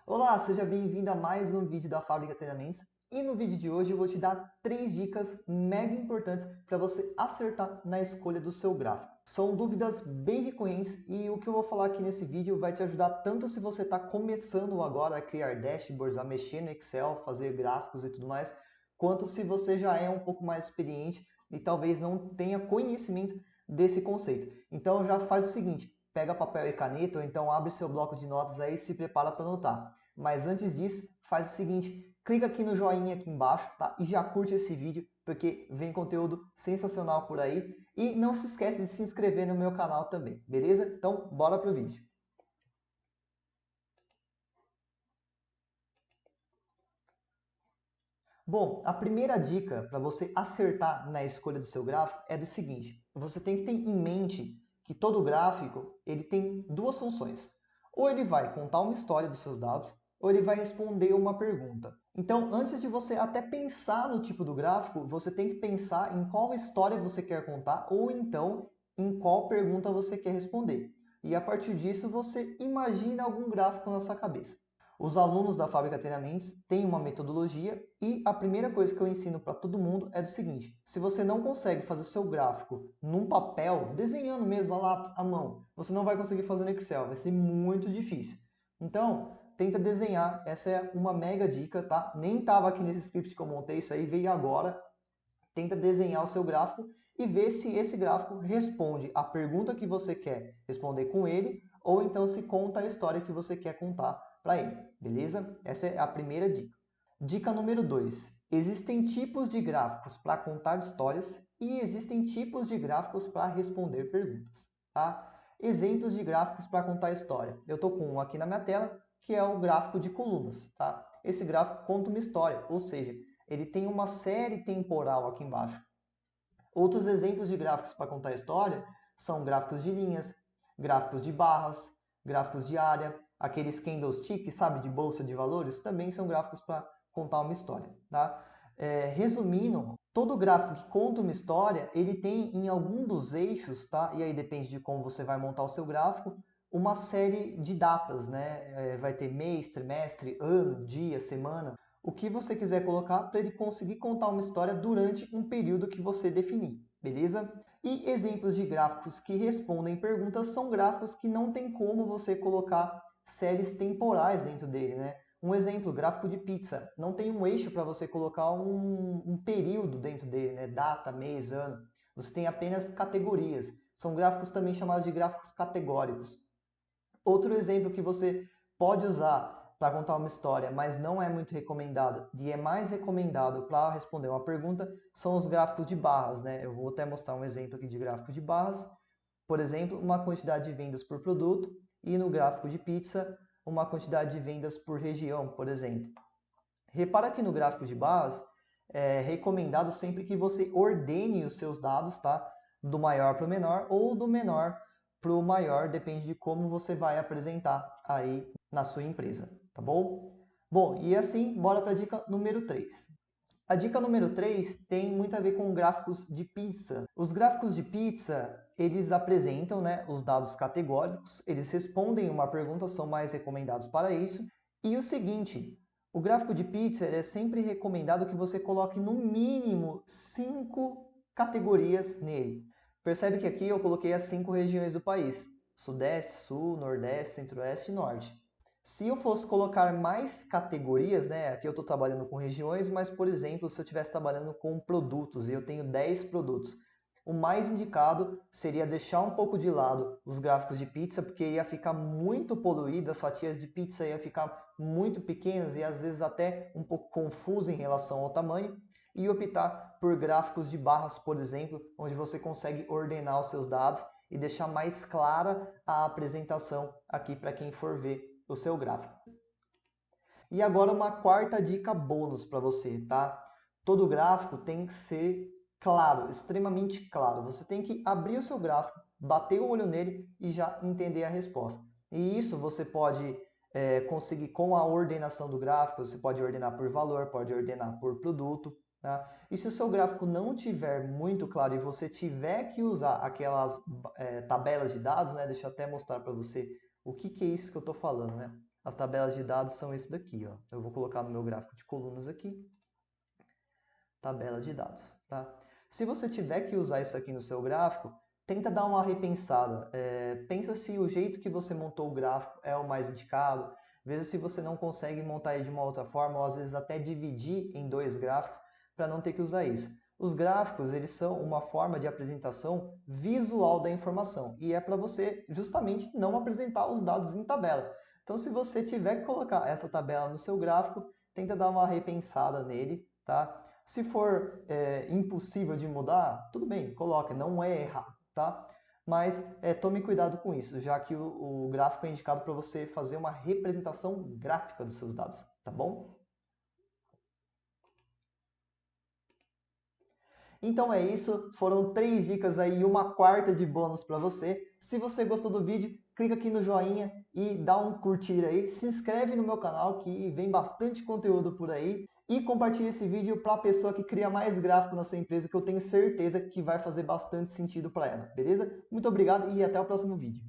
Olá, seja bem-vindo a mais um vídeo da Fábrica Treinamentos. E no vídeo de hoje eu vou te dar 3 dicas mega importantes para você acertar na escolha do seu gráfico. São dúvidas bem recorrentes e o que eu vou falar aqui nesse vídeo vai te ajudar tanto se você está começando agora a criar dashboards, a mexer no Excel, fazer gráficos e tudo mais, quanto se você já é um pouco mais experiente e talvez não tenha conhecimento desse conceito. Então já faz o seguinte, pega papel e caneta ou então abre seu bloco de notas aí e se prepara para anotar. Mas antes disso, faz o seguinte, clica aqui no joinha aqui embaixo, tá? E já curte esse vídeo, porque vem conteúdo sensacional por aí. E não se esquece de se inscrever no meu canal também, beleza? Então, bora pro vídeo. Bom, a primeira dica para você acertar na escolha do seu gráfico é do seguinte, você tem que ter em mente que todo gráfico ele tem duas funções. Ou ele vai contar uma história dos seus dados, ou ele vai responder uma pergunta. Então, antes de você até pensar no tipo do gráfico, você tem que pensar em qual história você quer contar, ou então em qual pergunta você quer responder. E a partir disso, você imagina algum gráfico na sua cabeça. Os alunos da Fábrica Treinamentos têm uma metodologia e a primeira coisa que eu ensino para todo mundo é do seguinte, se você não consegue fazer seu gráfico num papel, desenhando mesmo a lápis, à mão, você não vai conseguir fazer no Excel, vai ser muito difícil. Então, tenta desenhar, essa é uma mega dica, tá? Nem estava aqui nesse script que eu montei, isso aí veio agora. Tenta desenhar o seu gráfico e ver se esse gráfico responde a pergunta que você quer responder com ele ou então se conta a história que você quer contar para ele, beleza? Essa é a primeira dica. Dica número 2. Existem tipos de gráficos para contar histórias e existem tipos de gráficos para responder perguntas, tá? Exemplos de gráficos para contar história. Eu estou com um aqui na minha tela, que é o gráfico de colunas, tá? Esse gráfico conta uma história, ou seja, ele tem uma série temporal aqui embaixo. Outros exemplos de gráficos para contar a história são gráficos de linhas, gráficos de barras, gráficos de área, aqueles candlesticks, sabe, de bolsa de valores, também são gráficos para contar uma história. Tá? Resumindo, todo gráfico que conta uma história, ele tem em algum dos eixos, tá? E aí depende de como você vai montar o seu gráfico, uma série de datas, né? Vai ter mês, trimestre, ano, dia, semana, o que você quiser colocar para ele conseguir contar uma história durante um período que você definir, beleza? E exemplos de gráficos que respondem perguntas são gráficos que não tem como você colocar séries temporais dentro dele, né? Um exemplo, gráfico de pizza. Não tem um eixo para você colocar um período dentro dele, né? Data, mês, ano. Você tem apenas categorias. São gráficos também chamados de gráficos categóricos. Outro exemplo que você pode usar para contar uma história, mas não é muito recomendado e é mais recomendado para responder uma pergunta, são os gráficos de barras, né? Eu vou até mostrar um exemplo aqui de gráfico de barras. Por exemplo, uma quantidade de vendas por produto e no gráfico de pizza, uma quantidade de vendas por região, por exemplo. Repara que no gráfico de barras é recomendado sempre que você ordene os seus dados, tá? Do maior para o menor ou do menor para o maior, depende de como você vai apresentar aí na sua empresa, tá bom? Bom, e assim, bora para a dica número 3. A dica número 3 tem muito a ver com gráficos de pizza. Os gráficos de pizza, eles apresentam, né, os dados categóricos, eles respondem uma pergunta, são mais recomendados para isso. E o seguinte, o gráfico de pizza é sempre recomendado que você coloque no mínimo 5 categorias nele. Percebe que aqui eu coloquei as 5 regiões do país: Sudeste, Sul, Nordeste, Centro-Oeste e Norte. Se eu fosse colocar mais categorias, né? Aqui eu estou trabalhando com regiões, mas, por exemplo, se eu estivesse trabalhando com produtos e eu tenho 10 produtos, o mais indicado seria deixar um pouco de lado os gráficos de pizza, porque ia ficar muito poluído, as fatias de pizza ia ficar muito pequenas e às vezes até um pouco confusa em relação ao tamanho, e optar por gráficos de barras, por exemplo, onde você consegue ordenar os seus dados e deixar mais clara a apresentação aqui para quem for ver o seu gráfico. E agora uma quarta dica bônus para você, tá? Todo gráfico tem que ser claro, extremamente claro. Você tem que abrir o seu gráfico, bater o olho nele e já entender a resposta. E isso você pode conseguir com a ordenação do gráfico, você pode ordenar por valor, pode ordenar por produto. Tá? E se o seu gráfico não tiver muito claro e você tiver que usar aquelas tabelas de dados, né? Deixa eu até mostrar para você o que é isso que eu estou falando, né? As tabelas de dados são isso daqui, ó. Eu vou colocar no meu gráfico de colunas aqui, tabela de dados, tá? Se você tiver que usar isso aqui no seu gráfico, tenta dar uma repensada. Pensa se o jeito que você montou o gráfico é o mais indicado. Veja se você não consegue montar ele de uma outra forma, ou às vezes até dividir em 2 gráficos para não ter que usar isso. Os gráficos, eles são uma forma de apresentação visual da informação e é para você justamente não apresentar os dados em tabela. Então, se você tiver que colocar essa tabela no seu gráfico, tenta dar uma repensada nele, tá? Se for impossível de mudar, tudo bem, coloque, não é errado, tá? Mas tome cuidado com isso, já que o gráfico é indicado para você fazer uma representação gráfica dos seus dados, tá bom? Então é isso, foram 3 dicas aí e uma quarta de bônus para você. Se você gostou do vídeo, clica aqui no joinha e dá um curtir aí. Se inscreve no meu canal que vem bastante conteúdo por aí. E compartilhe esse vídeo para a pessoa que cria mais gráfico na sua empresa, que eu tenho certeza que vai fazer bastante sentido para ela, beleza? Muito obrigado e até o próximo vídeo.